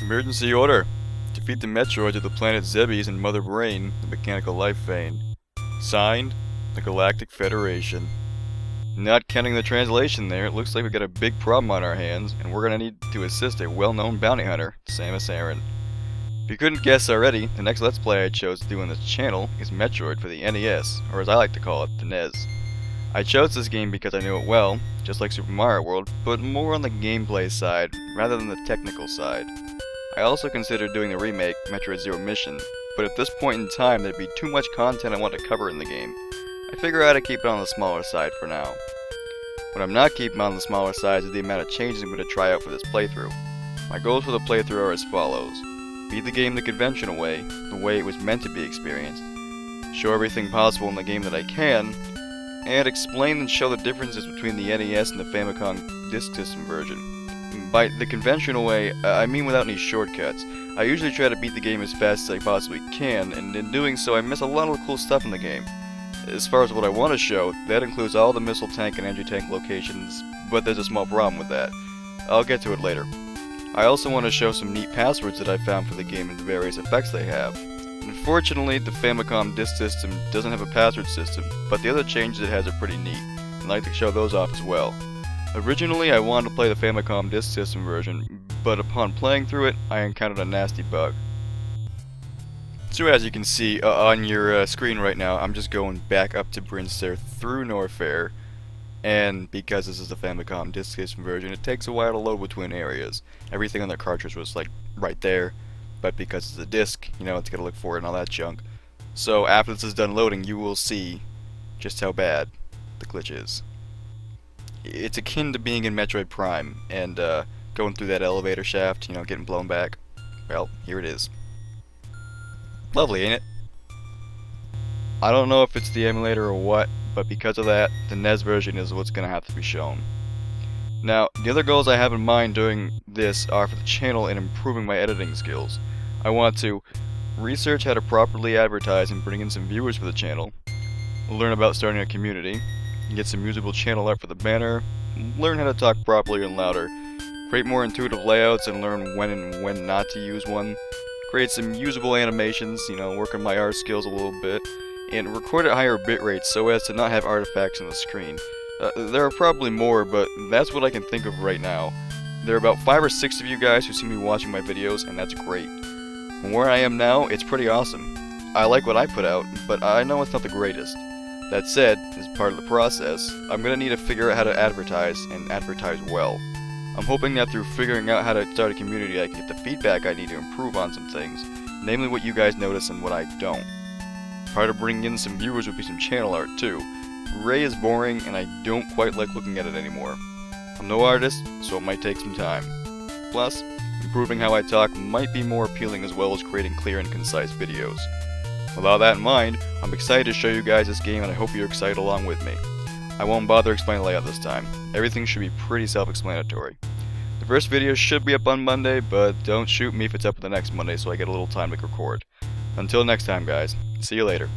Emergency order. Defeat the Metroids of the planet Zebes and Mother Brain, the mechanical life vein. Signed, the Galactic Federation. Not counting the translation there, it looks like we got a big problem on our hands, and we're gonna need to assist a well-known bounty hunter, Samus Aran. If you couldn't guess already, the next Let's Play I chose to do on this channel is Metroid for the NES, or as I like to call it, the NES. I chose this game because I knew it well, just like Super Mario World, but more on the gameplay side, rather than the technical side. I also considered doing the remake, Metroid Zero Mission, but at this point in time there'd be too much content I want to cover in the game. I figure I ought to keep it on the smaller side for now. What I'm not keeping on the smaller side is the amount of changes I'm going to try out for this playthrough. My goals for the playthrough are as follows. Beat the game the conventional way, the way it was meant to be experienced. Show everything possible in the game that I can, and explain and show the differences between the NES and the Famicom Disk System version. By the conventional way, I mean without any shortcuts. I usually try to beat the game as fast as I possibly can, and in doing so I miss a lot of the cool stuff in the game. As far as what I want to show, that includes all the missile tank and energy tank locations, but there's a small problem with that. I'll get to it later. I also want to show some neat passwords that I found for the game and the various effects they have. Unfortunately, the Famicom Disk System doesn't have a password system, but the other changes it has are pretty neat, and I'd like to show those off as well. Originally, I wanted to play the Famicom Disk System version, but upon playing through it, I encountered a nasty bug. So as you can see on your screen right now, I'm just going back up to Brinster through Norfair, and because this is the Famicom Disk System version, it takes a while to load between areas. Everything on the cartridge was like right there, but because it's a disc, you know, it's gotta look for it and all that junk. So after this is done loading, you will see just how bad the glitch is. It's akin to being in Metroid Prime and going through that elevator shaft, you know, getting blown back. Well, here it is. Lovely, ain't it? I don't know if it's the emulator or what, but because of that, the NES version is what's gonna have to be shown. Now, the other goals I have in mind doing this are for the channel and improving my editing skills. I want to research how to properly advertise and bring in some viewers for the channel, learn about starting a community, get some usable channel art for the banner, learn how to talk properly and louder, create more intuitive layouts and learn when and when not to use one, create some usable animations, you know, work on my art skills a little bit, and record at higher bit rates so as to not have artifacts on the screen. There are probably more, but that's what I can think of right now. There are about 5 or 6 of you guys who see me watching my videos, and that's great. From where I am now, it's pretty awesome. I like what I put out, but I know it's not the greatest. That said, as part of the process, I'm gonna need to figure out how to advertise, and advertise well. I'm hoping that through figuring out how to start a community, I can get the feedback I need to improve on some things, namely what you guys notice and what I don't. Part of bringing in some viewers would be some channel art too. Ray is boring, and I don't quite like looking at it anymore. I'm no artist, so it might take some time. Plus, improving how I talk might be more appealing as well as creating clear and concise videos. With all that in mind, I'm excited to show you guys this game, and I hope you're excited along with me. I won't bother explaining the layout this time. Everything should be pretty self-explanatory. The first video should be up on Monday, but don't shoot me if it's up the next Monday so I get a little time to record. Until next time guys, see you later.